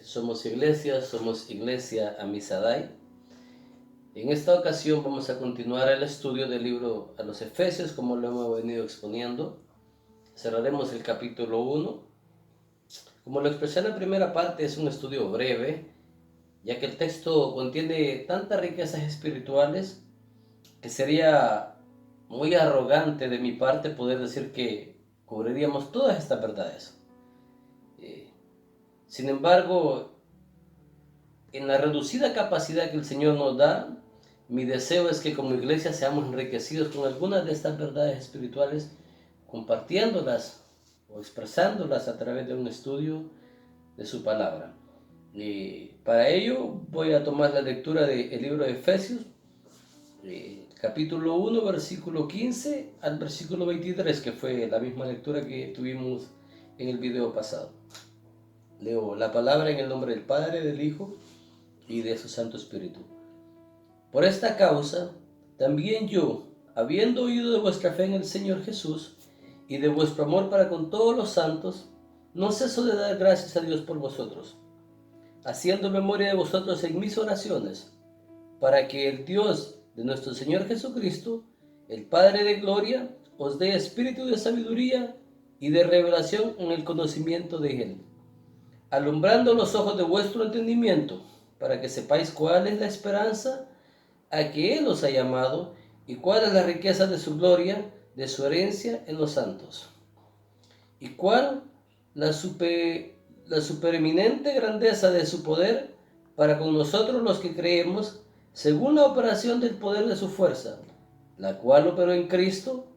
Somos Iglesia Amisadai. En esta ocasión vamos a continuar el estudio del libro a los Efesios, como lo hemos venido exponiendo. Cerraremos el capítulo 1. Como lo expresé en la primera parte, es un estudio breve, ya que el texto contiene tantas riquezas espirituales que sería muy arrogante de mi parte poder decir que cubriríamos todas estas verdades. Sin embargo, en la reducida capacidad que el Señor nos da, mi deseo es que como iglesia seamos enriquecidos con algunas de estas verdades espirituales, compartiéndolas o expresándolas a través de un estudio de su palabra. Y para ello voy a tomar la lectura del libro de Efesios, capítulo 1, versículo 15 al versículo 23, que fue la misma lectura que tuvimos en el video pasado. Leo la palabra en el nombre del Padre, del Hijo y de su Santo Espíritu. Por esta causa, también yo, habiendo oído de vuestra fe en el Señor Jesús y de vuestro amor para con todos los santos, no ceso de dar gracias a Dios por vosotros, haciendo memoria de vosotros en mis oraciones, para que el Dios de nuestro Señor Jesucristo, el Padre de gloria, os dé espíritu de sabiduría y de revelación en el conocimiento de Él, alumbrando los ojos de vuestro entendimiento, para que sepáis cuál es la esperanza a que Él os ha llamado y cuál es la riqueza de su gloria, de su herencia en los santos, y cuál la supereminente grandeza de su poder para con nosotros los que creemos, según la operación del poder de su fuerza, la cual operó en Cristo,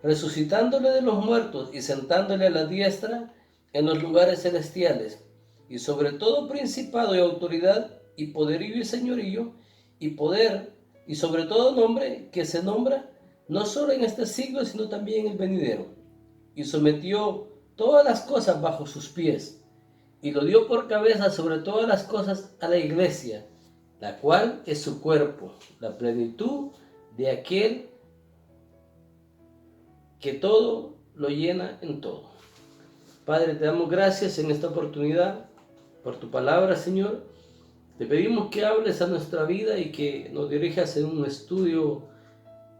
resucitándole de los muertos y sentándole a la diestra en los lugares celestiales, y sobre todo principado y autoridad y poderío y señorío y poder y sobre todo nombre que se nombra no solo en este siglo sino también en el venidero, y sometió todas las cosas bajo sus pies y lo dio por cabeza sobre todas las cosas a la iglesia, la cual es su cuerpo, la plenitud de aquel que todo lo llena en todo. Padre, te damos gracias en esta oportunidad por tu palabra, Señor. Te pedimos que hables a nuestra vida y que nos dirijas en un estudio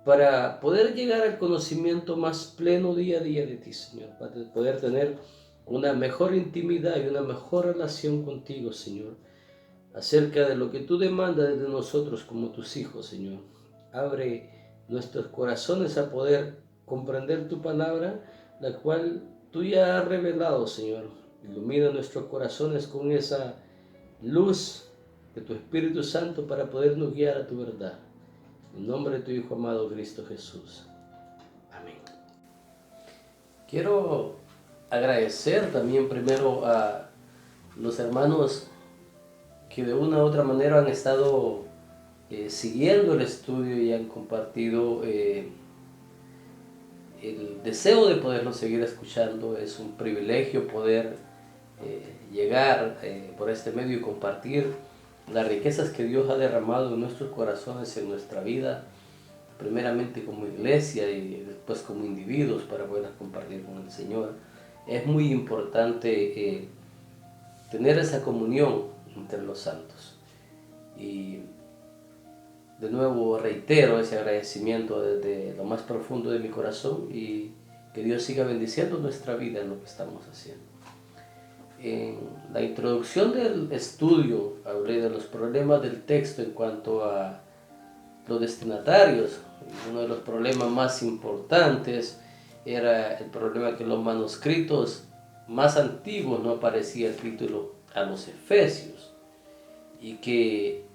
para poder llegar al conocimiento más pleno día a día de ti, Señor, para poder tener una mejor intimidad y una mejor relación contigo, Señor, acerca de lo que tú demandas de nosotros como tus hijos, Señor. Abre nuestros corazones a poder comprender tu palabra, la cual tú ya has revelado, Señor. Ilumina nuestros corazones con esa luz de tu Espíritu Santo para podernos guiar a tu verdad. En nombre de tu Hijo amado Cristo Jesús. Amén. Quiero agradecer también primero a los hermanos que de una u otra manera han estado siguiendo el estudio y han compartido el deseo de poderlo seguir escuchando. Es un privilegio poder llegar por este medio y compartir las riquezas que Dios ha derramado en nuestros corazones, en nuestra vida, primeramente como iglesia y después como individuos para poder compartir con el Señor. Es muy importante tener esa comunión entre los santos. Y de nuevo reitero ese agradecimiento desde lo más profundo de mi corazón y que Dios siga bendiciendo nuestra vida en lo que estamos haciendo. En la introducción del estudio hablé de los problemas del texto en cuanto a los destinatarios. Uno de los problemas más importantes era el problema que en los manuscritos más antiguos no aparecía el título a los Efesios, y que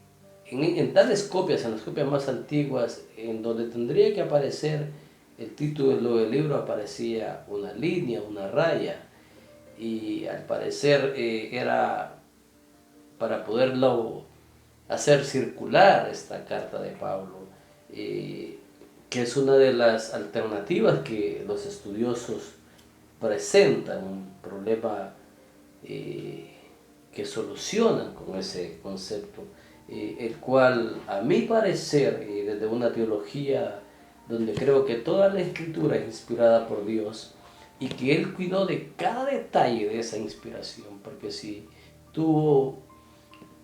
en tales copias, en las copias más antiguas, en donde tendría que aparecer el título del libro, aparecía una línea, una raya, y al parecer era para poderlo hacer circular esta carta de Pablo, que es una de las alternativas que los estudiosos presentan, un problema que solucionan con ese concepto, el cual a mi parecer, desde una teología donde creo que toda la escritura es inspirada por Dios y que Él cuidó de cada detalle de esa inspiración, porque si tuvo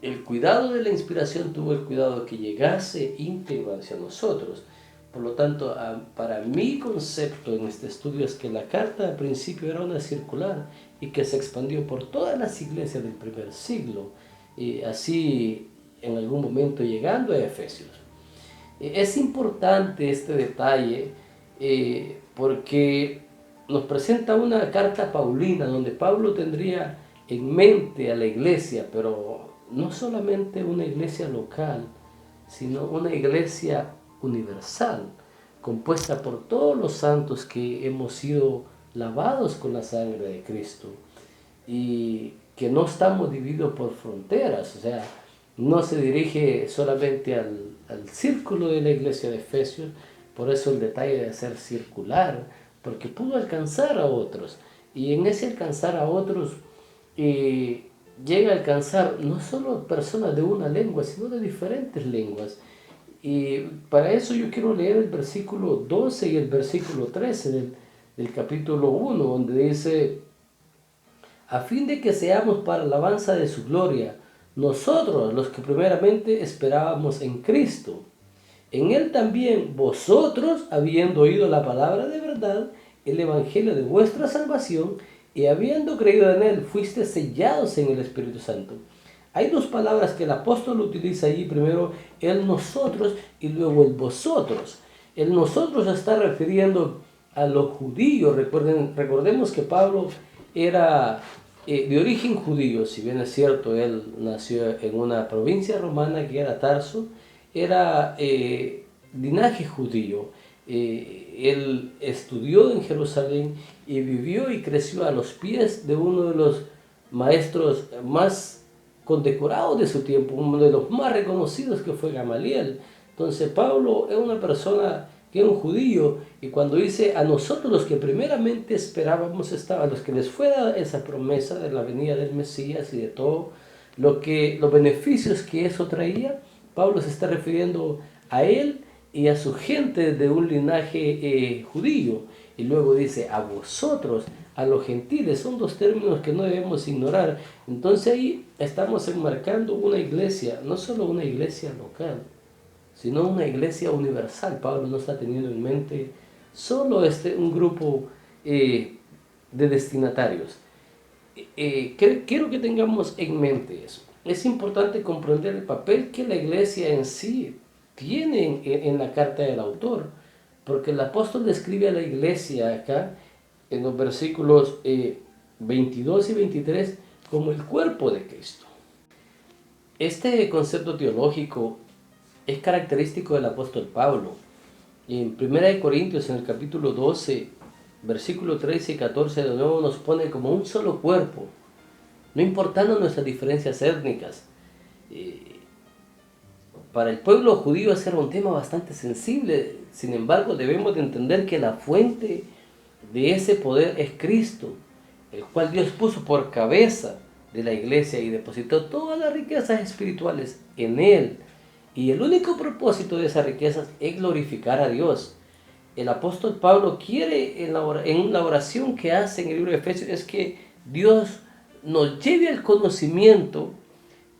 el cuidado de la inspiración, tuvo el cuidado de que llegase íntegro hacia nosotros. Por lo tanto, para mi concepto en este estudio es que la carta al principio era una circular y que se expandió por todas las iglesias del primer siglo, y así en algún momento llegando a Efesios. Es importante este detalle porque nos presenta una carta paulina donde Pablo tendría en mente a la iglesia, pero no solamente una iglesia local, sino una iglesia universal, compuesta por todos los santos que hemos sido lavados con la sangre de Cristo y que no estamos divididos por fronteras. O sea, no se dirige solamente al círculo de la iglesia de Efesios, por eso el detalle de ser circular, porque pudo alcanzar a otros, y en ese alcanzar a otros llega a alcanzar no solo personas de una lengua, sino de diferentes lenguas. Y para eso yo quiero leer el versículo 12 y el versículo 13 del capítulo 1, donde dice: a fin de que seamos para alabanza de su gloria, nosotros los que primeramente esperábamos en Cristo. En él también vosotros, habiendo oído la palabra de verdad, el evangelio de vuestra salvación, y habiendo creído en él, fuiste sellados en el Espíritu Santo. Hay dos palabras que el apóstol utiliza allí, primero el nosotros y luego el vosotros. El nosotros se está refiriendo a los judíos. Recordemos que Pablo era de origen judío, si bien es cierto, él nació en una provincia romana que era Tarso, era linaje judío. Él estudió en Jerusalén y vivió y creció a los pies de uno de los maestros más condecorados de su tiempo, uno de los más reconocidos, que fue Gamaliel. Entonces Pablo es una persona que es un judío, y cuando dice a nosotros los que primeramente esperábamos, a los que les fue dada esa promesa de la venida del Mesías y de todo los beneficios que eso traía, Pablo se está refiriendo a él y a su gente de un linaje judío. Y luego dice a vosotros, a los gentiles. Son dos términos que no debemos ignorar. Entonces ahí estamos enmarcando una iglesia, no solo una iglesia local, sino una iglesia universal. Pablo no está teniendo en mente solo un grupo de destinatarios. Quiero que tengamos en mente eso. Es importante comprender el papel que la iglesia en sí tiene en la carta del autor, porque el apóstol describe a la iglesia acá en los versículos 22 y 23 como el cuerpo de Cristo. Este concepto teológico es característico del apóstol Pablo. En 1 Corintios, en el capítulo 12, versículo 13 y 14, de nuevo nos pone como un solo cuerpo, no importando nuestras diferencias étnicas. Para el pueblo judío ese era un tema bastante sensible. Sin embargo, debemos de entender que la fuente de ese poder es Cristo, el cual Dios puso por cabeza de la iglesia y depositó todas las riquezas espirituales en él. Y el único propósito de esas riquezas es glorificar a Dios. El apóstol Pablo quiere en la oración que hace en el libro de Efesios es que Dios nos lleve al conocimiento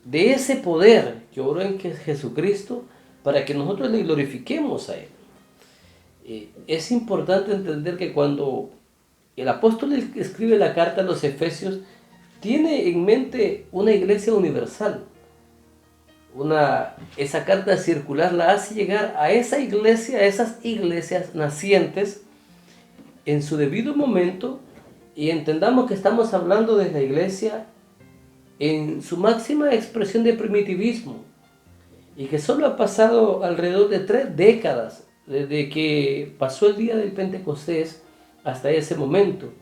de ese poder que obró en Jesucristo para que nosotros le glorifiquemos a Él. Es importante entender que cuando el apóstol escribe la carta a los Efesios, tiene en mente una iglesia universal. Esa carta circular la hace llegar a esa iglesia, a esas iglesias nacientes en su debido momento, y entendamos que estamos hablando de la iglesia en su máxima expresión de primitivismo, y que solo ha pasado alrededor de 3 décadas desde que pasó el día del Pentecostés hasta ese momento.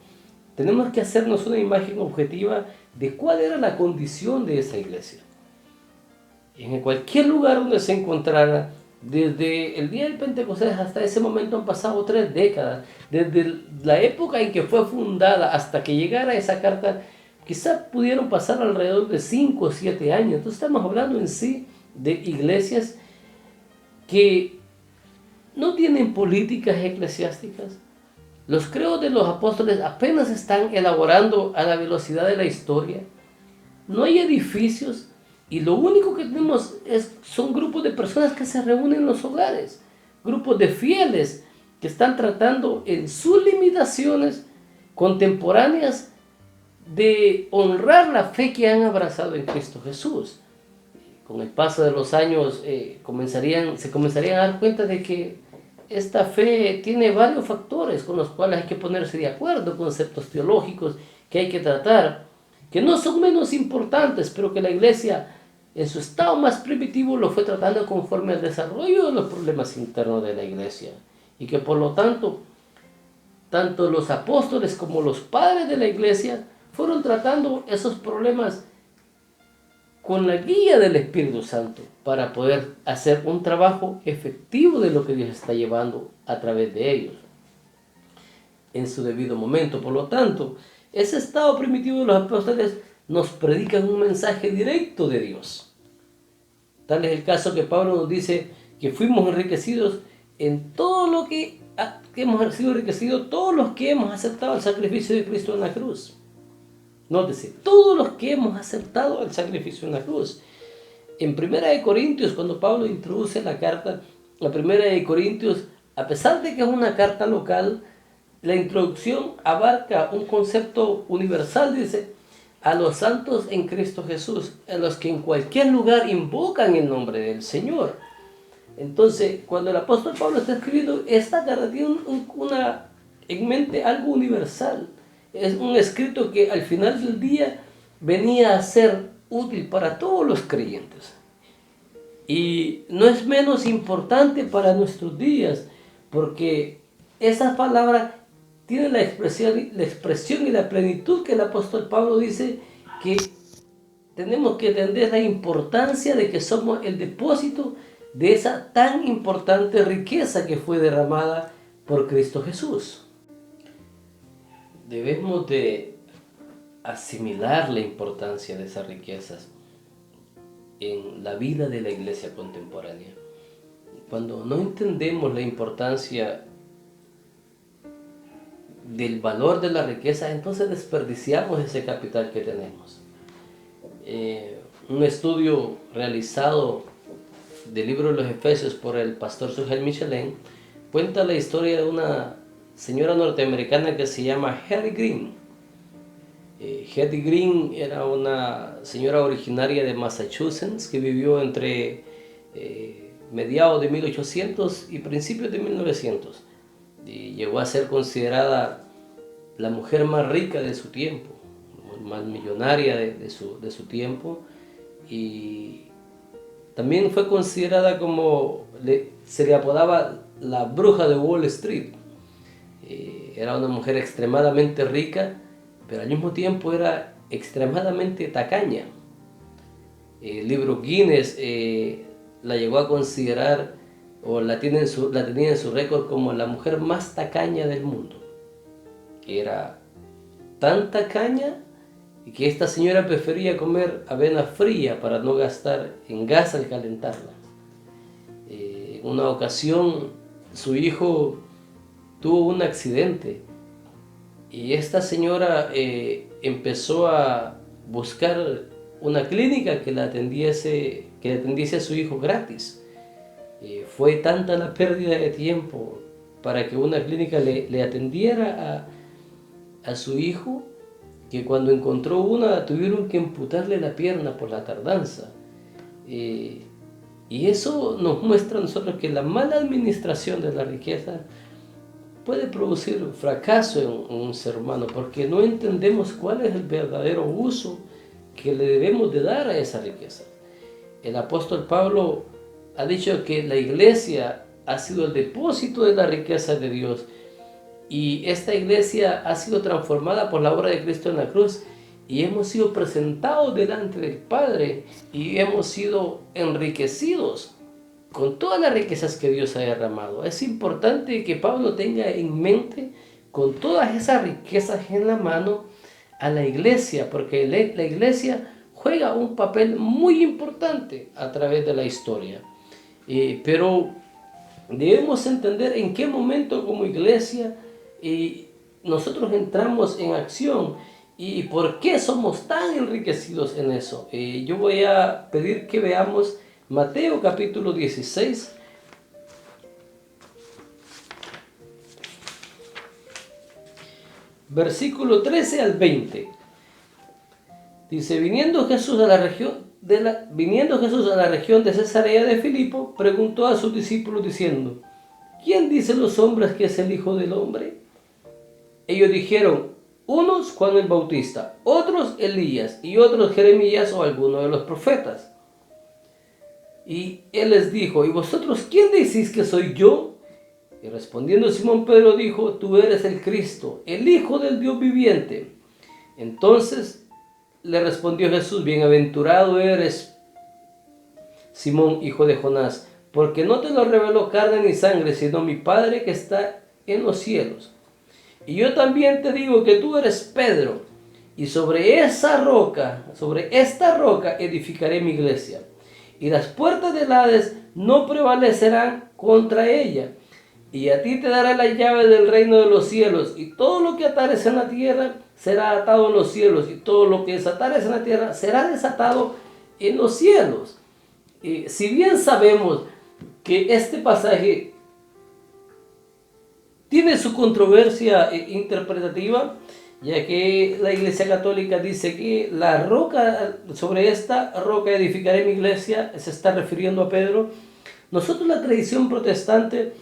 Tenemos que hacernos una imagen objetiva de cuál era la condición de esa iglesia. En cualquier lugar donde se encontrara, desde el día del Pentecostés hasta ese momento han pasado 3 décadas. Desde la época en que fue fundada hasta que llegara esa carta, quizás pudieron pasar alrededor de 5 o 7 años. Entonces estamos hablando en sí de iglesias que no tienen políticas eclesiásticas. Los credos de los apóstoles apenas están elaborando a la velocidad de la historia. no hay edificios y lo único que tenemos son grupos de personas que se reúnen en los hogares, grupos de fieles que están tratando en sus limitaciones contemporáneas de honrar la fe que han abrazado en Cristo Jesús. Con el paso de los años se comenzarían a dar cuenta de que esta fe tiene varios factores con los cuales hay que ponerse de acuerdo, conceptos teológicos que hay que tratar, que no son menos importantes, pero que la iglesia en su estado más primitivo lo fue tratando conforme al desarrollo de los problemas internos de la iglesia, y que por lo tanto, tanto los apóstoles como los padres de la iglesia fueron tratando esos problemas con la guía del Espíritu Santo para poder hacer un trabajo efectivo de lo que Dios está llevando a través de ellos en su debido momento. Por lo tanto, ese estado primitivo de los apóstoles nos predican un mensaje directo de Dios. Tal es el caso que Pablo nos dice que fuimos enriquecidos en todo lo que hemos sido enriquecidos, todos los que hemos aceptado el sacrificio de Cristo en la cruz. Nótese, todos los que hemos aceptado el sacrificio en la cruz. En 1 Corintios, cuando Pablo introduce la carta, la 1 Corintios, a pesar de que es una carta local, la introducción abarca un concepto universal, dice, a los santos en Cristo Jesús, a los que en cualquier lugar invocan el nombre del Señor. Entonces, cuando el apóstol Pablo está escribiendo esta carta, tiene en mente algo universal. Es un escrito que al final del día venía a ser útil para todos los creyentes. Y no es menos importante para nuestros días, porque esa palabra tiene la expresión y la plenitud que el apóstol Pablo dice que tenemos que entender la importancia de que somos el depósito de esa tan importante riqueza que fue derramada por Cristo Jesús. Debemos de asimilar la importancia de esas riquezas en la vida de la iglesia contemporánea. Cuando no entendemos la importancia del valor de la riqueza, entonces desperdiciamos ese capital que tenemos. Un estudio realizado del libro de los Efesios por el pastor Sugel Michelin cuenta la historia de una señora norteamericana que se llama Hetty Green. Hetty Green era una señora originaria de Massachusetts que vivió entre mediados de 1800 y principios de 1900. Y llegó a ser considerada la mujer más rica de su tiempo, más millonaria de su tiempo, y también fue considerada como, se le apodaba la bruja de Wall Street. Era una mujer extremadamente rica, pero al mismo tiempo era extremadamente tacaña. El libro Guinness la llegó a considerar, o la tenía en su récord como la mujer más tacaña del mundo. Era tan tacaña que esta señora prefería comer avena fría para no gastar en gas al calentarla. En una ocasión su hijo tuvo un accidente y esta señora empezó a buscar una clínica que le atendiese a su hijo gratis. Fue tanta la pérdida de tiempo para que una clínica le atendiera a su hijo, que cuando encontró una tuvieron que amputarle la pierna por la tardanza. Y eso nos muestra a nosotros que la mala administración de la riqueza puede producir fracaso en un ser humano, porque no entendemos cuál es el verdadero uso que le debemos de dar a esa riqueza. El apóstol Pablo ha dicho que la iglesia ha sido el depósito de la riqueza de Dios, y esta iglesia ha sido transformada por la obra de Cristo en la cruz, y hemos sido presentados delante del Padre y hemos sido enriquecidos con todas las riquezas que Dios ha derramado. Es importante que Pablo tenga en mente, con todas esas riquezas en la mano, a la iglesia, porque la iglesia juega un papel muy importante a través de la historia. Pero debemos entender en qué momento como iglesia nosotros entramos en acción ¿Y por qué somos tan enriquecidos en eso? Yo voy a pedir que veamos Mateo capítulo 16, versículo 13 al 20. Dice, viniendo Jesús a la región de Cesarea de Filipo, preguntó a sus discípulos diciendo, ¿quién dicen los hombres que es el Hijo del Hombre? Ellos dijeron, unos Juan el Bautista, otros Elías y otros Jeremías o alguno de los profetas. Y él les dijo, ¿y vosotros quién decís que soy yo? Y respondiendo Simón Pedro dijo, tú eres el Cristo, el Hijo del Dios viviente. Entonces le respondió Jesús, bienaventurado eres, Simón, hijo de Jonás, porque no te lo reveló carne ni sangre, sino mi Padre que está en los cielos. Y yo también te digo que tú eres Pedro, y sobre esta roca edificaré mi iglesia, y las puertas del Hades no prevalecerán contra ella. Y a ti te daré la llave del reino de los cielos, y todo lo que atares en la tierra será atado en los cielos, y todo lo que desatares en la tierra será desatado en los cielos. Si bien sabemos que este pasaje tiene su controversia interpretativa, ya que la Iglesia Católica dice que la roca, sobre esta roca edificaré mi iglesia, se está refiriendo a Pedro. Nosotros, la tradición protestante,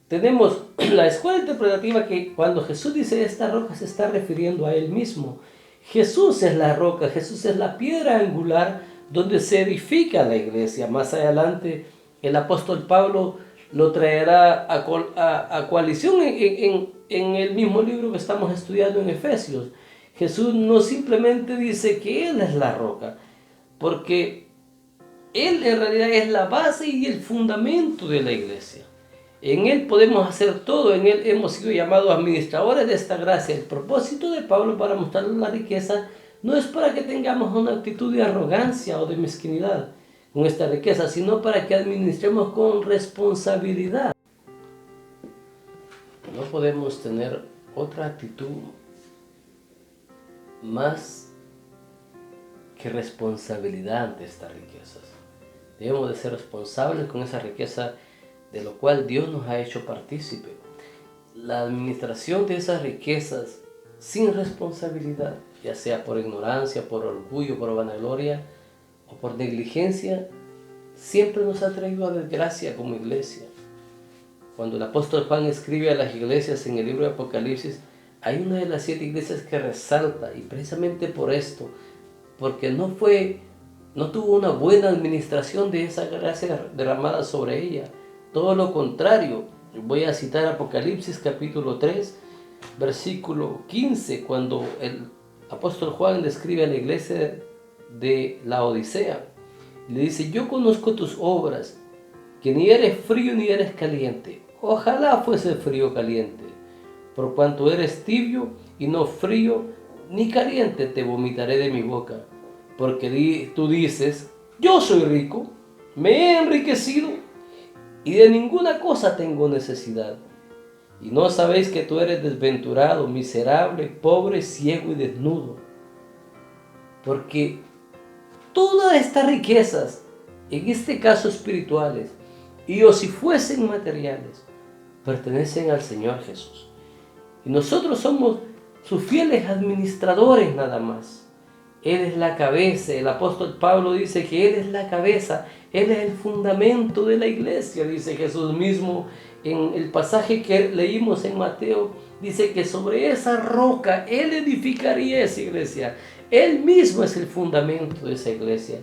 tenemos la escuela interpretativa que cuando Jesús dice esta roca se está refiriendo a Él mismo. Jesús es la roca, Jesús es la piedra angular donde se edifica la iglesia. Más adelante el apóstol Pablo lo traerá a coalición en el mismo libro que estamos estudiando en Efesios. Jesús no simplemente dice que Él es la roca, porque Él en realidad es la base y el fundamento de la iglesia. En Él podemos hacer todo, en Él hemos sido llamados administradores de esta gracia. El propósito de Pablo para mostrarnos la riqueza no es para que tengamos una actitud de arrogancia o de mezquinidad con esta riqueza, sino para que administremos con responsabilidad. No podemos tener otra actitud más que responsabilidad ante estas riquezas. Debemos de ser responsables con esa riqueza de lo cual Dios nos ha hecho partícipe. La administración de esas riquezas sin responsabilidad, ya sea por ignorancia, por orgullo, por vanagloria o por negligencia, siempre nos ha traído a desgracia como iglesia. Cuando el apóstol Juan escribe a las iglesias en el libro de Apocalipsis, hay una de las 7 iglesias que resalta, y precisamente por esto, porque no tuvo una buena administración de esa gracia derramada sobre ella. Todo lo contrario. Voy a citar Apocalipsis capítulo 3, versículo 15, cuando el apóstol Juan describe a la iglesia de la Odisea. Le dice, yo conozco tus obras, que ni eres frío ni eres caliente. Ojalá fuese frío o caliente. Por cuanto eres tibio y no frío ni caliente, te vomitaré de mi boca. Porque tú dices, yo soy rico, me he enriquecido, y de ninguna cosa tengo necesidad. Y no sabéis que tú eres desventurado, miserable, pobre, ciego y desnudo. Porque todas estas riquezas, en este caso espirituales, y o si fuesen materiales, pertenecen al Señor Jesús. Y nosotros somos sus fieles administradores nada más. Él es la cabeza. El apóstol Pablo dice que Él es la cabeza. Él es el fundamento de la iglesia, dice Jesús mismo. En el pasaje que leímos en Mateo, dice que sobre esa roca Él edificaría esa iglesia. Él mismo es el fundamento de esa iglesia.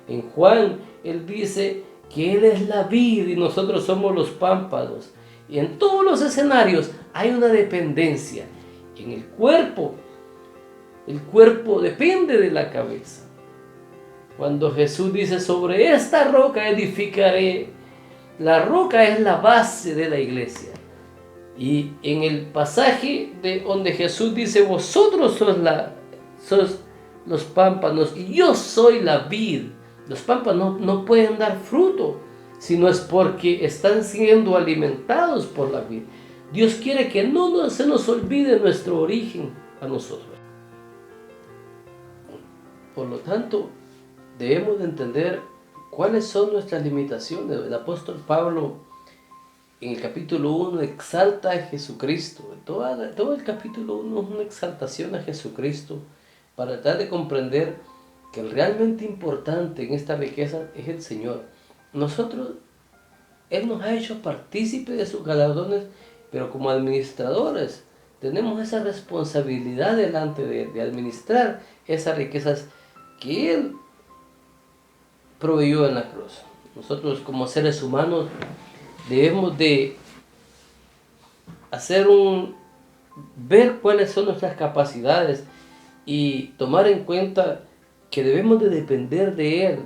En Juan, Él dice que Él es la vid y nosotros somos los pámpanos. Y en todos los escenarios hay una dependencia. En el cuerpo depende de la cabeza. Cuando Jesús dice, sobre esta roca edificaré, la roca es la base de la iglesia. Y en el pasaje donde Jesús dice, vosotros sois los pámpanos y yo soy la vid. Los pámpanos no pueden dar fruto, sino es porque están siendo alimentados por la vid. Dios quiere que no se nos olvide nuestro origen a nosotros. Por lo tanto, debemos de entender cuáles son nuestras limitaciones. El apóstol Pablo en el capítulo 1 exalta a Jesucristo. Todo el capítulo 1 es una exaltación a Jesucristo para tratar de comprender que el realmente importante en esta riqueza es el Señor. Él nos ha hecho partícipe de sus galardones, pero como administradores tenemos esa responsabilidad delante de administrar esas riquezas que Él proveyó en la cruz. Nosotros como seres humanos debemos de ver cuáles son nuestras capacidades y tomar en cuenta que debemos de depender de Él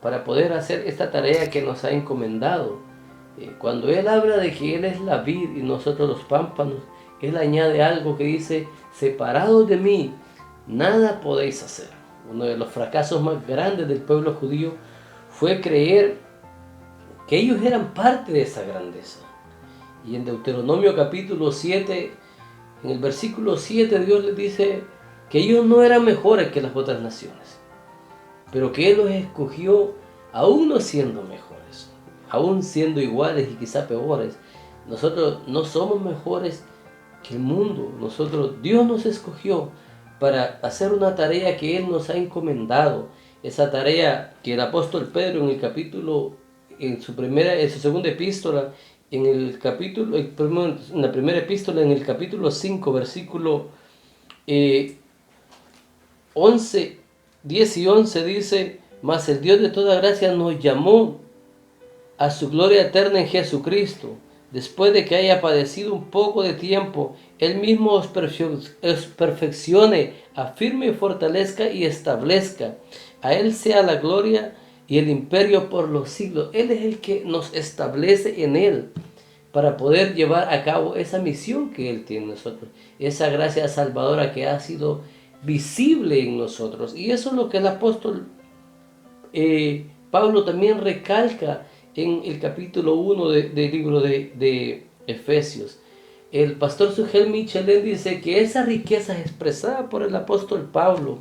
para poder hacer esta tarea que nos ha encomendado. Cuando Él habla de que Él es la vid y nosotros los pámpanos, Él añade algo que dice: separados de mí, nada podéis hacer. Uno de los fracasos más grandes del pueblo judío fue creer que ellos eran parte de esa grandeza. Y en Deuteronomio capítulo 7, en el versículo 7, Dios les dice que ellos no eran mejores que las otras naciones, pero que Él los escogió aún no siendo mejores, aún siendo iguales y quizá peores. Nosotros no somos mejores que el mundo. Dios nos escogió para hacer una tarea que Él nos ha encomendado. Esa tarea que el apóstol Pedro en su segunda epístola, en la primera epístola, en el capítulo 5, versículo 10 y 11 dice: mas el Dios de toda gracia nos llamó a su gloria eterna en Jesucristo, después de que haya padecido un poco de tiempo, Él mismo os perfeccione, afirme y fortalezca y establezca. A Él sea la gloria y el imperio por los siglos. Él es el que nos establece en Él para poder llevar a cabo esa misión que Él tiene en nosotros, esa gracia salvadora que ha sido visible en nosotros. Y eso es lo que el apóstol Pablo también recalca en el capítulo 1 del libro de Efesios. El pastor Sugel Michelin dice que esa riqueza expresada por el apóstol Pablo,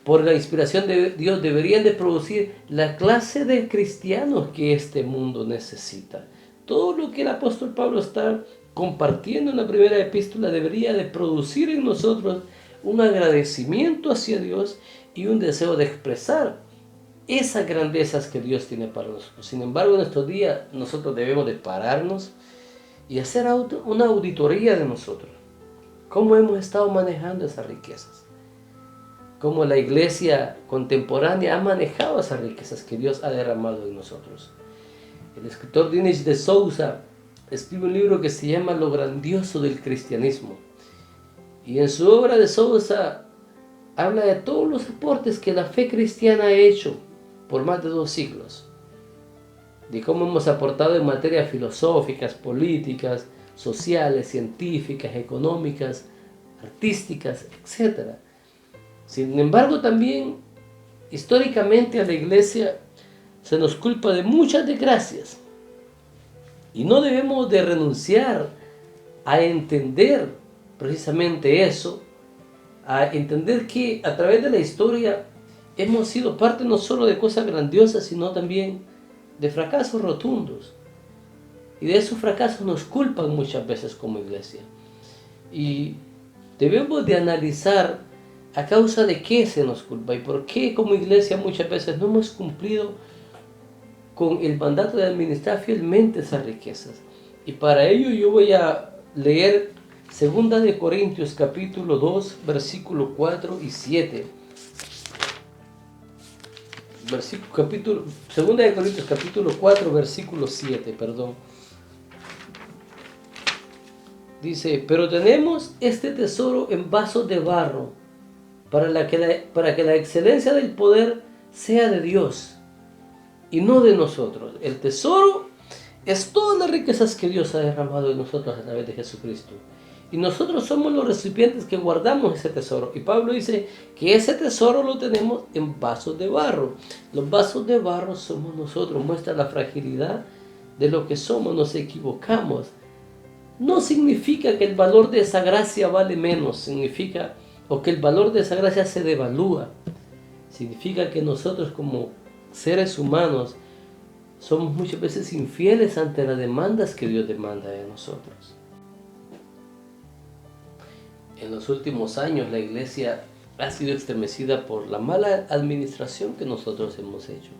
por la inspiración de Dios, deberían de producir la clase de cristianos que este mundo necesita. Todo lo que el apóstol Pablo está compartiendo en la primera epístola debería de producir en nosotros un agradecimiento hacia Dios y un deseo de expresar esas grandezas que Dios tiene para nosotros. Sin embargo, en estos días nosotros debemos de pararnos y hacer una auditoría de nosotros. ¿Cómo hemos estado manejando esas riquezas? ¿Cómo la iglesia contemporánea ha manejado esas riquezas que Dios ha derramado en nosotros? El escritor Dinis de Souza escribe un libro que se llama Lo grandioso del cristianismo. Y en su obra de Souza habla de todos los aportes que la fe cristiana ha hecho por más de 2 siglos, de cómo hemos aportado en materias filosóficas, políticas, sociales, científicas, económicas, artísticas, etc. Sin embargo, también históricamente a la iglesia se nos culpa de muchas desgracias, y no debemos de renunciar a entender precisamente eso, a entender que a través de la historia hemos sido parte no solo de cosas grandiosas, sino también de fracasos rotundos. Y de esos fracasos nos culpan muchas veces como iglesia. Y debemos de analizar a causa de qué se nos culpa y por qué como iglesia muchas veces no hemos cumplido con el mandato de administrar fielmente esas riquezas. Y para ello yo voy a leer 2 de Corintios capítulo 2, versículo 4 y 7. 2 de Corintios capítulo 4, versículo 7, Dice: pero tenemos este tesoro en vasos de barro, para que la excelencia del poder sea de Dios y no de nosotros. El tesoro es todas las riquezas que Dios ha derramado en nosotros a través de Jesucristo. Y nosotros somos los recipientes que guardamos ese tesoro. Y Pablo dice que ese tesoro lo tenemos en vasos de barro. Los vasos de barro somos nosotros. Muestra la fragilidad de lo que somos. Nos equivocamos. No significa que el valor de esa gracia vale menos. Significa o que el valor de esa gracia se devalúa. Significa que nosotros como seres humanos somos muchas veces infieles ante las demandas que Dios demanda de nosotros. En los últimos años la iglesia ha sido estremecida por la mala administración que nosotros hemos hecho.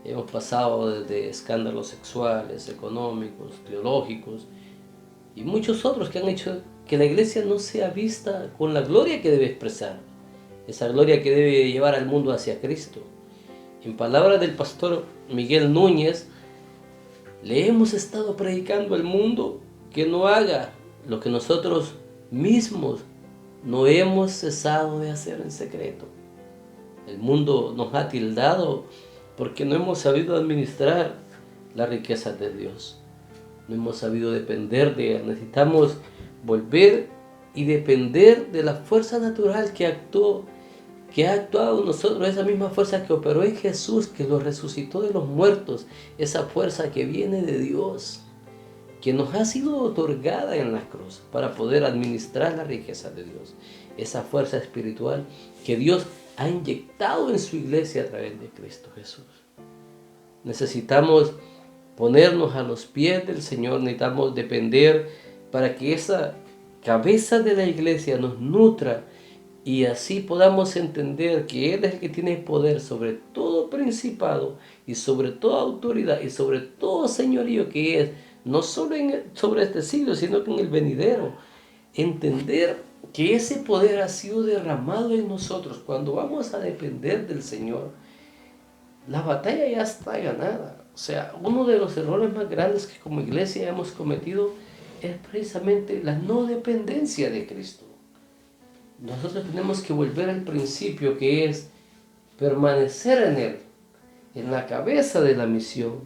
Hemos pasado desde escándalos sexuales, económicos, teológicos y muchos otros que han hecho que la iglesia no sea vista con la gloria que debe expresar, esa gloria que debe llevar al mundo hacia Cristo. En palabras del pastor Miguel Núñez, le hemos estado predicando al mundo que no haga lo que nosotros mismos no hemos cesado de hacer en secreto. El mundo nos ha tildado porque no hemos sabido administrar las riquezas de Dios. No hemos sabido depender de Él. Necesitamos volver y depender de la fuerza natural que ha actuado en nosotros, esa misma fuerza que operó en Jesús, que lo resucitó de los muertos, esa fuerza que viene de Dios, que nos ha sido otorgada en la cruz para poder administrar la riqueza de Dios, esa fuerza espiritual que Dios ha inyectado en su iglesia a través de Cristo Jesús. Necesitamos ponernos a los pies del Señor, necesitamos depender para que esa cabeza de la iglesia nos nutra y así podamos entender que Él es el que tiene poder sobre todo principado y sobre toda autoridad y sobre todo señorío que es, no solo sobre este siglo, sino que en el venidero. Entender que ese poder ha sido derramado en nosotros. Cuando vamos a depender del Señor, la batalla ya está ganada. O sea, uno de los errores más grandes que como iglesia hemos cometido es precisamente la no dependencia de Cristo. Nosotros tenemos que volver al principio, que es permanecer en Él, en la cabeza de la misión.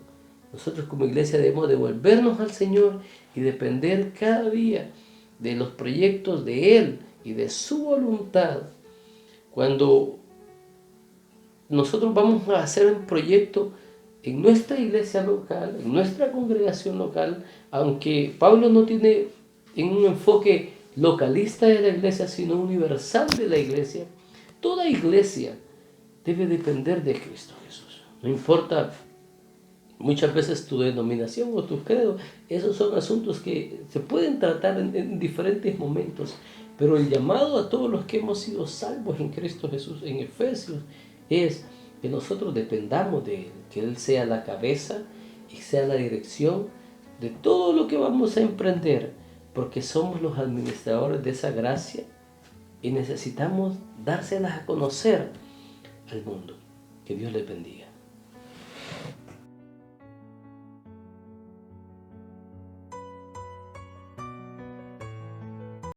Nosotros como iglesia debemos devolvernos al Señor y depender cada día de los proyectos de Él y de su voluntad. Cuando nosotros vamos a hacer un proyecto en nuestra iglesia local, en nuestra congregación local, aunque Pablo no tiene en un enfoque localista de la iglesia, sino universal de la iglesia, toda iglesia debe depender de Cristo Jesús. No importa muchas veces tu denominación o tu credo, esos son asuntos que se pueden tratar en diferentes momentos, pero el llamado a todos los que hemos sido salvos en Cristo Jesús, en Efesios, es que nosotros dependamos de Él, que Él sea la cabeza y sea la dirección de todo lo que vamos a emprender, porque somos los administradores de esa gracia y necesitamos dárselas a conocer al mundo. Que Dios les bendiga.